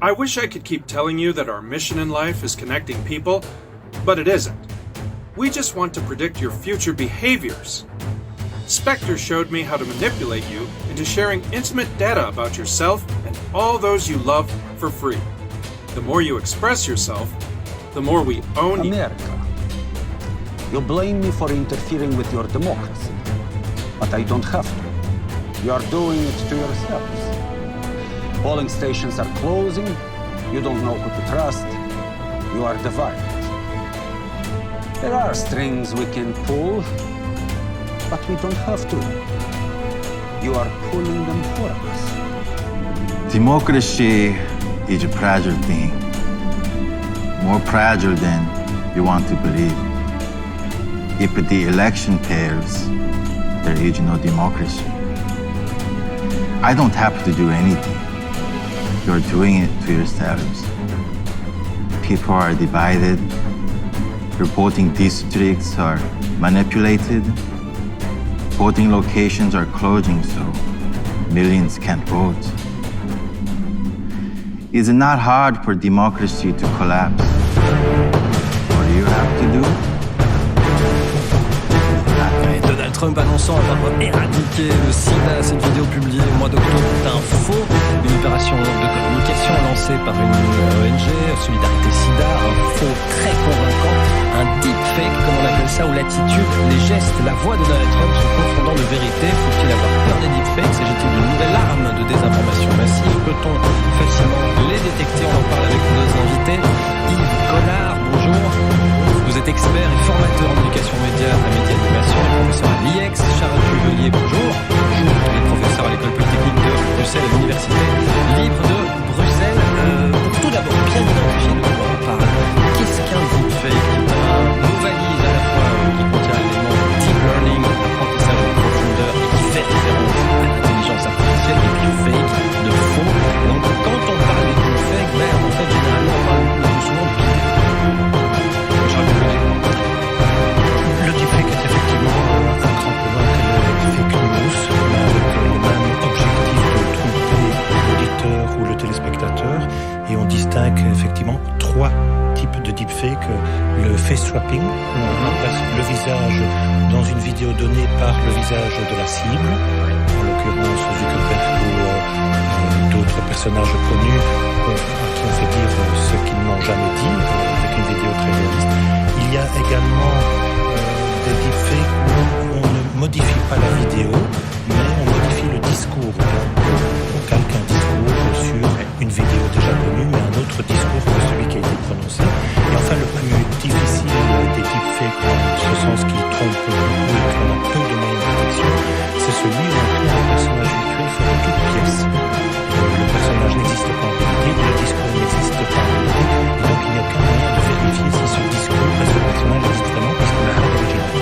I wish I could keep telling you that our mission in life is connecting people, but it isn't. We just want to predict your future behaviors. Spectre showed me how to manipulate you into sharing intimate data about yourself and all those you love for free. The more you express yourself, the more we own you. America. You blame me for interfering with your democracy, but I don't have to. You are doing it to yourselves. Polling stations are closing, you don't know who to trust, you are divided. There are strings we can pull, but we don't have to. You are pulling them for us. Democracy is a fragile thing, more fragile than you want to believe. If the election fails, there is no democracy. I don't have to do anything. You're doing it to yourselves. People are divided. Your voting districts are manipulated. Voting locations are closing, so millions can't vote. It's not hard for democracy to collapse. What do you have to do? Donald Trump annonçant avoir éradiqué le sida, cette vidéo publiée au mois d'octobre est un faux, une opération de communication lancée par une ONG, Solidarité Sida, un faux très convaincant, un deepfake comme on appelle ça, où l'attitude, les gestes, la voix de Donald Trump sont confondants de vérité. Faut-il avoir peur des deepfakes? S'agit-il d'une nouvelle arme de désinformation massive? Peut-on facilement les détecter? On en parle avec nos invités. Yves Collard, bonjour. Vous êtes expert et formateur en éducation média à Média Animation et professeur à l'IEX. Charles Cuvelier, bonjour. Bonjour. Il est professeur à l'école polytechnique de Bruxelles et à l'université libre de Bruxelles. Pour tout d'abord, bien identifier de quoi on parle. Qu'est-ce qu'un deepfake? Un mot valise à la fois qui contient l'élément deep learning, apprentissage en profondeur et qui fait référence à l'intelligence artificielle, et puis fake, de faux. Donc quand on parle de deepfake, en fait généralement on parle plus souvent de pire. Le deepfake est effectivement un grand pouvoir que le fake news, mais avec le même objectif de tromper l'auditeur ou le téléspectateur. Et on distingue effectivement trois types de deepfake. Le face swapping, où on remplace le visage dans une vidéo donnée par le visage de la cible, en l'occurrence Zuckerberg ou d'autres personnages connus à qui on fait dire ce qu'ils n'ont jamais dit, avec une vidéo très réaliste. Il y a également des deepfakes où on ne modifie pas la vidéo, mais on modifie le discours. On calque un discours sur une vidéo déjà connue, mais un autre discours que celui qui a été prononcé. Et enfin, le plus difficile des deepfakes, en ce sens qui trompe beaucoup et qui a peu de moyens de détection, c'est celui où on crée un personnage virtuel fait de toutes pièces. Le personnage n'existe pas en réalité, le discours n'existe pas en réalité, et donc il n'y a aucun moyen de vérifier si ce discours et ce personnage existe vraiment parce qu'il n'est pas original.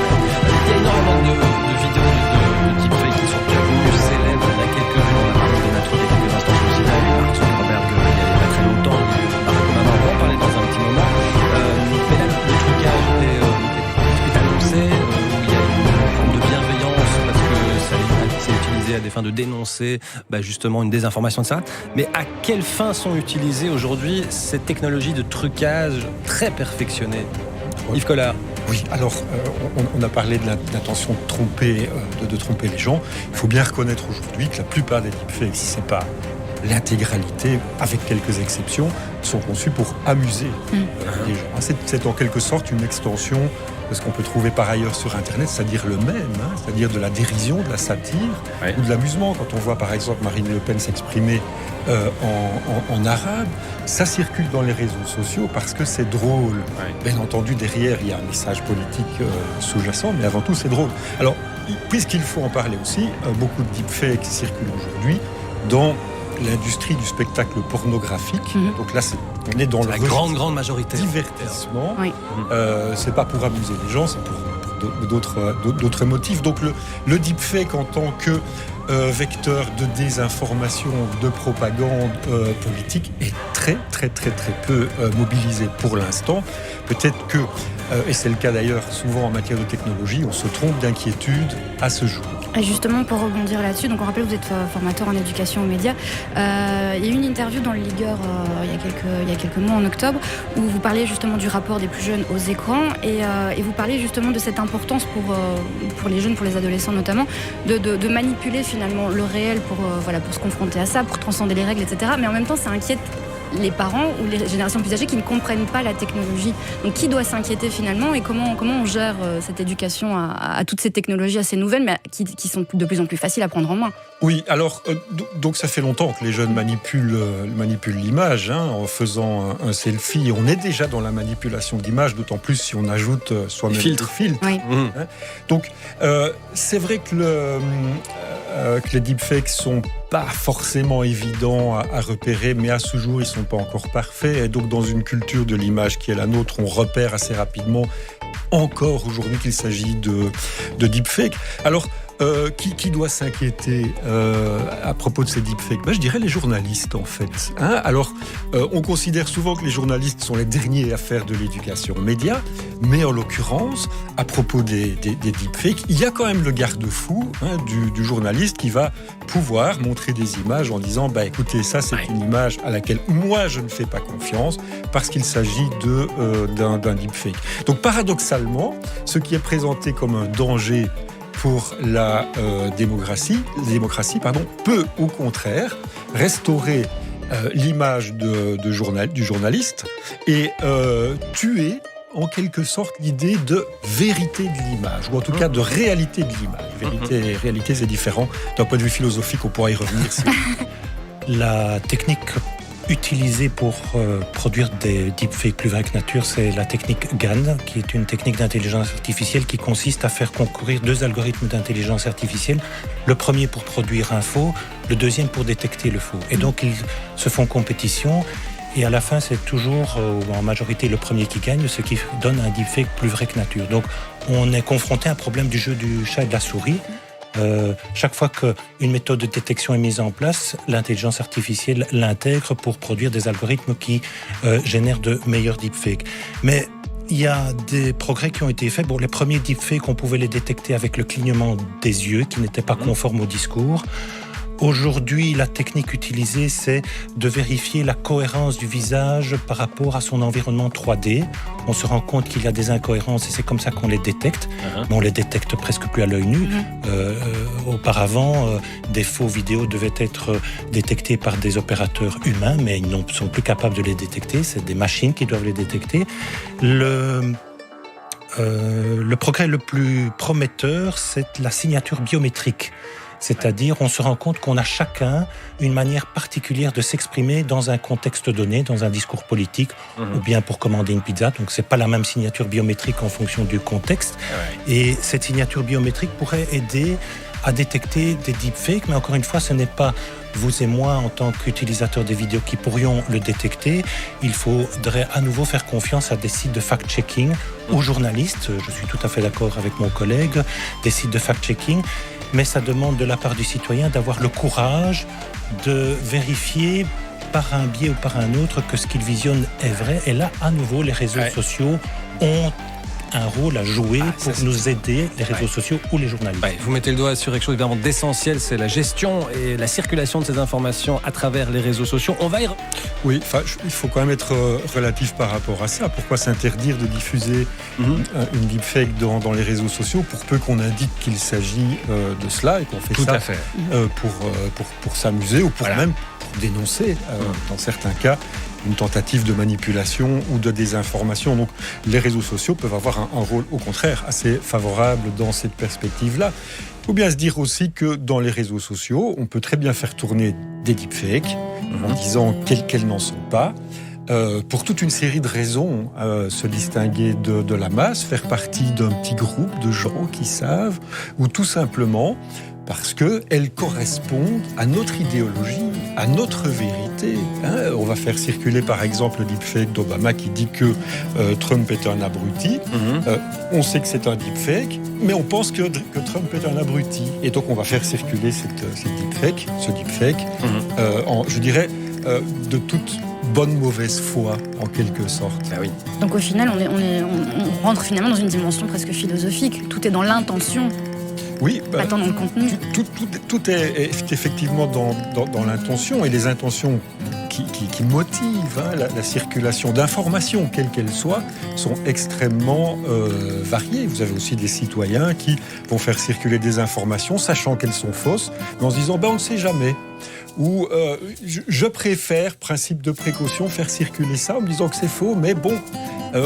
Il y a énormément de vidéos de deepfake qui sont devenues célèbres. Il y a quelques jours, on a parlé de Nature des quelques instants sur le sida, il y a eu Mark Zuckerberg il n'y a pas très longtemps, il y a eu Barack Obama, on va en parler dans un petit moment. Mais là, le trucage est annoncé, où il y a une forme de bienveillance parce que c'est utilisé à des fins de dénoncer justement une désinformation de ça. Mais à quelles fins sont utilisées aujourd'hui ces technologies de trucage très perfectionnées? Yves Collard. Oui, alors on a parlé de l'intention de tromper les gens. Il faut bien reconnaître aujourd'hui que la plupart des deepfakes, si ce n'est pas l'intégralité, avec quelques exceptions, sont conçus pour amuser les gens. C'est en quelque sorte une extension de ce qu'on peut trouver par ailleurs sur Internet, c'est-à-dire le mème, c'est-à-dire de la dérision, de la satire ou de l'amusement. Quand on voit par exemple Marine Le Pen s'exprimer en arabe, ça circule dans les réseaux sociaux parce que c'est drôle. Bien entendu, derrière, il y a un message politique sous-jacent, mais avant tout, c'est drôle. Alors, puisqu'il faut en parler aussi, beaucoup de deepfakes circulent aujourd'hui dans l'industrie du spectacle pornographique. Donc là, on est dans la grande majorité. Divertissement. Oui. C'est pas pour amuser les gens, c'est pour d'autres motifs. Donc le deepfake en tant que vecteur de désinformation, de propagande politique est très peu mobilisé pour l'instant. Peut-être que, et c'est le cas d'ailleurs souvent en matière de technologie, on se trompe d'inquiétude à ce jour. Et justement, pour rebondir là-dessus, donc on rappelle que vous êtes formateur en éducation aux médias. Il y a eu une interview dans le Ligueur il y a quelques mois, en octobre, où vous parlez justement du rapport des plus jeunes aux écrans et vous parlez justement de cette importance pour les jeunes, pour les adolescents notamment, de manipuler finalement le réel pour se confronter à ça, pour transcender les règles, etc. Mais en même temps, ça inquiète les parents ou les générations plus âgées qui ne comprennent pas la technologie. Donc qui doit s'inquiéter finalement et comment on gère cette éducation à toutes ces technologies assez nouvelles mais qui sont de plus en plus faciles à prendre en main? Oui, alors donc ça fait longtemps que les jeunes manipulent l'image en faisant un selfie. On est déjà dans la manipulation de l'image, d'autant plus si on ajoute soi-même des filtres. Oui. Donc c'est vrai que les deepfakes sont pas forcément évidents à repérer, mais à ce jour, ils sont pas encore parfaits. Et donc, dans une culture de l'image qui est la nôtre, on repère assez rapidement, encore aujourd'hui, qu'il s'agit de deepfakes. Alors, qui doit s'inquiéter à propos de ces deepfakes? Je dirais les journalistes, en fait. Alors, on considère souvent que les journalistes sont les derniers à faire de l'éducation aux médias, mais en l'occurrence, à propos des deepfakes, il y a quand même le garde-fou du journaliste qui va pouvoir montrer des images en disant écoutez, ça c'est une image à laquelle moi je ne fais pas confiance parce qu'il s'agit d'un deepfake. Donc paradoxalement, ce qui est présenté comme un danger pour la démocratie, peut au contraire restaurer l'image du journaliste et tuer en quelque sorte l'idée de vérité de l'image, ou en tout cas de réalité de l'image. Réalité, c'est différent. D'un point de vue philosophique, on pourra y revenir. La technique utilisée pour produire des deepfakes plus vrais que nature, c'est la technique GAN, qui est une technique d'intelligence artificielle qui consiste à faire concourir deux algorithmes d'intelligence artificielle. Le premier pour produire un faux, le deuxième pour détecter le faux. Et donc, ils se font compétition. Et à la fin, c'est toujours, en majorité, le premier qui gagne, ce qui donne un deepfake plus vrai que nature. Donc, on est confronté à un problème du jeu du chat et de la souris. Chaque fois qu'une méthode de détection est mise en place, l'intelligence artificielle l'intègre pour produire des algorithmes qui génèrent de meilleurs deepfakes. Mais il y a des progrès qui ont été faits. Les premiers deepfakes, on pouvait les détecter avec le clignement des yeux, qui n'était pas conforme au discours. Aujourd'hui, la technique utilisée, c'est de vérifier la cohérence du visage par rapport à son environnement 3D. On se rend compte qu'il y a des incohérences et c'est comme ça qu'on les détecte. Mais on les détecte presque plus à l'œil nu. Auparavant, des faux vidéos devaient être détectés par des opérateurs humains, mais ils ne sont plus capables de les détecter. C'est des machines qui doivent les détecter. Le progrès le plus prometteur, c'est la signature biométrique. C'est-à-dire, on se rend compte qu'on a chacun une manière particulière de s'exprimer dans un contexte donné, dans un discours politique, ou bien pour commander une pizza. Donc, c'est pas la même signature biométrique en fonction du contexte. Et cette signature biométrique pourrait aider à détecter des deepfakes, mais encore une fois, ce n'est pas vous et moi, en tant qu'utilisateurs des vidéos, qui pourrions le détecter. Il faudrait à nouveau faire confiance à des sites de fact-checking, aux journalistes. Je suis tout à fait d'accord avec mon collègue, des sites de fact-checking. Mais ça demande de la part du citoyen d'avoir le courage de vérifier par un biais ou par un autre que ce qu'il visionne est vrai. Et là, à nouveau, les réseaux sociaux ont un rôle à jouer pour nous aider, les réseaux sociaux ou les journalistes. Vous mettez le doigt sur quelque chose évidemment d'essentiel, c'est la gestion et la circulation de ces informations à travers les réseaux sociaux. On va y... Oui, il faut quand même être relatif par rapport à ça. Pourquoi s'interdire de diffuser une deepfake dans les réseaux sociaux pour peu qu'on indique qu'il s'agit de cela et qu'on fait ça pour s'amuser ou pour même pour dénoncer, dans certains cas, une tentative de manipulation ou de désinformation. Donc les réseaux sociaux peuvent avoir un rôle, au contraire, assez favorable dans cette perspective-là. Il faut bien se dire aussi que dans les réseaux sociaux, on peut très bien faire tourner des deepfakes en disant qu'elles n'en sont pas. Pour toute une série de raisons, se distinguer de la masse, faire partie d'un petit groupe de gens qui savent, ou tout simplement parce qu'elles correspondent à notre idéologie, à notre vérité. On va faire circuler par exemple le deepfake d'Obama qui dit que Trump est un abruti. On sait que c'est un deepfake, mais on pense que Trump est un abruti. Et donc on va faire circuler ce deepfake, je dirais, de toute bonne mauvaise foi, en quelque sorte. Donc au final, on rentre finalement dans une dimension presque philosophique. Tout est dans l'intention. Oui, pas tant dans le contenu. Tout est effectivement dans l'intention, et les intentions qui motivent la circulation d'informations, quelle qu'elle soit, sont extrêmement variées. Vous avez aussi des citoyens qui vont faire circuler des informations, sachant qu'elles sont fausses, mais en se disant on ne sait jamais. Ou je préfère, principe de précaution, faire circuler ça en me disant que c'est faux, mais bon,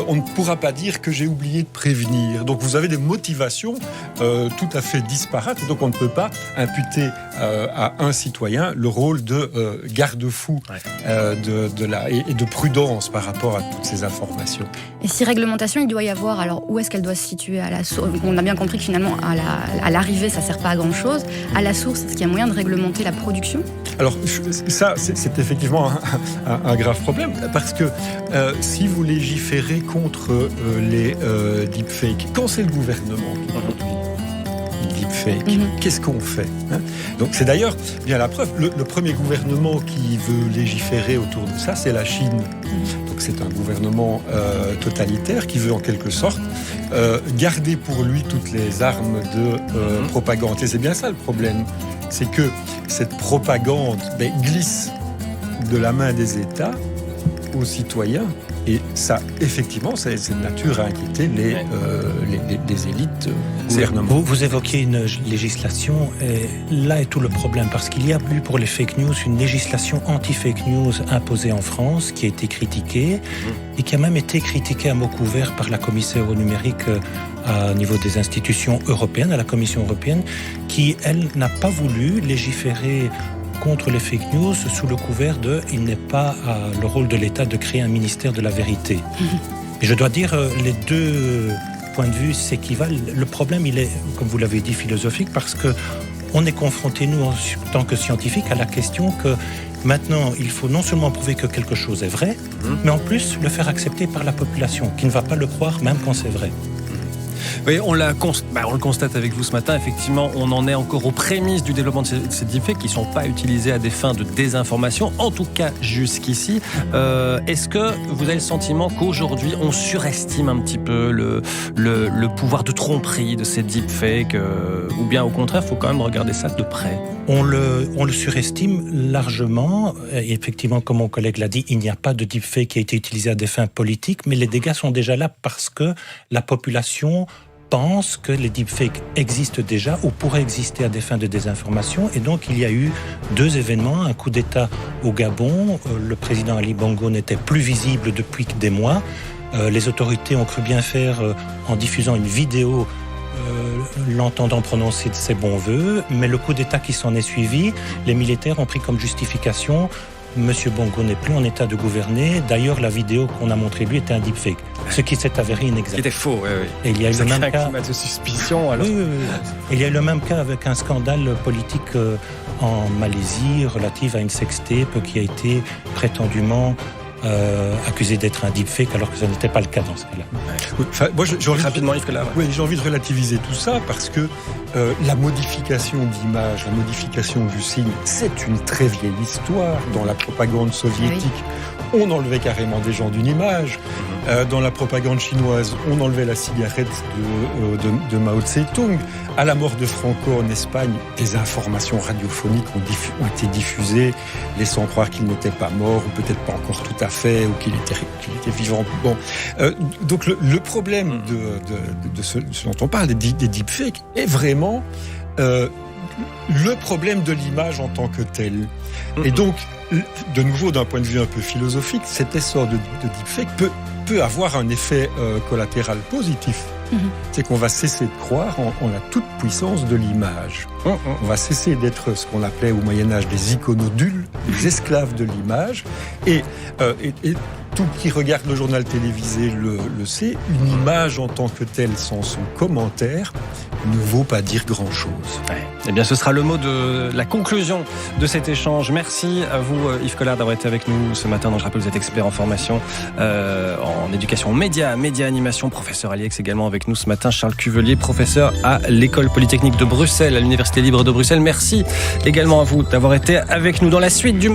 on ne pourra pas dire que j'ai oublié de prévenir. Donc vous avez des motivations tout à fait disparates, et donc on ne peut pas imputer à un citoyen le rôle de garde-fou et de prudence par rapport à toutes ces informations. Et si réglementation il doit y avoir, alors où est-ce qu'elle doit se situer à la source? On a bien compris que finalement à l'arrivée ça ne sert pas à grand-chose. À la source, est-ce qu'il y a moyen de réglementer la production? Alors ça, c'est effectivement un grave problème, parce que si vous légiférez contre les deepfakes, quand c'est le gouvernement qui produit deepfake, qu'est-ce qu'on fait, Donc c'est d'ailleurs bien la preuve, le premier gouvernement qui veut légiférer autour de ça, c'est la Chine. Donc c'est un gouvernement totalitaire qui veut en quelque sorte garder pour lui toutes les armes de propagande. Et c'est bien ça le problème, c'est que cette propagande glisse de la main des États aux citoyens. Et ça, effectivement, c'est de nature à inquiéter les élites gouvernementales. Vous évoquiez une législation, et là est tout le problème, parce qu'il y a eu pour les fake news une législation anti-fake news imposée en France, qui a été critiquée, et qui a même été critiquée à mots couverts par la commissaire au numérique au niveau des institutions européennes, à la Commission européenne, qui, elle, n'a pas voulu légiférer contre les fake news sous le couvert de « il n'est pas le rôle de l'État de créer un ministère de la vérité ». Et je dois dire, les deux points de vue s'équivalent. Le problème, il est, comme vous l'avez dit, philosophique, parce que on est confronté, nous, en tant que scientifiques, à la question que maintenant, il faut non seulement prouver que quelque chose est vrai, mais en plus le faire accepter par la population, qui ne va pas le croire même quand c'est vrai. Oui, on le constate avec vous ce matin. Effectivement, on en est encore aux prémices du développement de ces deepfakes qui ne sont pas utilisés à des fins de désinformation, en tout cas jusqu'ici. Est-ce que vous avez le sentiment qu'aujourd'hui, on surestime un petit peu le pouvoir de tromperie de ces deepfakes, ou bien au contraire, il faut quand même regarder ça de près? On le surestime largement. Et effectivement, comme mon collègue l'a dit, il n'y a pas de deepfake qui a été utilisé à des fins politiques, mais les dégâts sont déjà là parce que la population pense que les deepfakes existent déjà ou pourraient exister à des fins de désinformation. Et donc, il y a eu deux événements. Un coup d'État au Gabon. Le président Ali Bongo n'était plus visible depuis des mois. Les autorités ont cru bien faire en diffusant une vidéo l'entendant prononcer de ses bons voeux, mais le coup d'État qui s'en est suivi, les militaires ont pris comme justification Monsieur Bongo n'est plus en état de gouverner. D'ailleurs, la vidéo qu'on a montrée lui était un deepfake, ce qui s'est avéré inexact. C'était faux, oui. Et il y a eu le même cas. De suspicion. Alors. Oui. Et il y a eu le même cas avec un scandale politique en Malaisie relatif à une sextape qui a été prétendument accusé d'être un deepfake, alors que ce n'était pas le cas dans ce cas-là. Oui, moi, j'ai envie de relativiser tout ça, parce que la modification d'image, la modification du signe, c'est une très vieille histoire. Dans la propagande soviétique, on enlevait carrément des gens d'une image. Dans la propagande chinoise, on enlevait la cigarette de Mao Tse-tung. À la mort de Franco en Espagne, des informations radiophoniques ont été diffusées, laissant croire qu'il n'était pas mort, ou peut-être pas encore tout à fait, ou qu'il était vivant. Bon, donc le problème de ce dont on parle, des deepfakes, est vraiment le problème de l'image en tant que telle. Et donc, de nouveau, d'un point de vue un peu philosophique, cet essor de deepfake peut avoir un effet collatéral positif. C'est qu'on va cesser de croire en la toute-puissance de l'image. On va cesser d'être ce qu'on appelait au Moyen-Âge des iconodules, des esclaves de l'image. Et tout qui regarde le journal télévisé le sait, une image en tant que telle, sans son commentaire, ne vaut pas dire grand-chose. Eh bien, ce sera le mot de la conclusion de cet échange. Merci à vous, Yves Collard, d'avoir été avec nous ce matin. Donc, je rappelle, vous êtes expert en formation, en éducation média animation, professeur à l'IEX également avec nous ce matin. Charles Cuvelier, professeur à l'École Polytechnique de Bruxelles, à l'Université libre de Bruxelles. Merci également à vous d'avoir été avec nous dans la suite du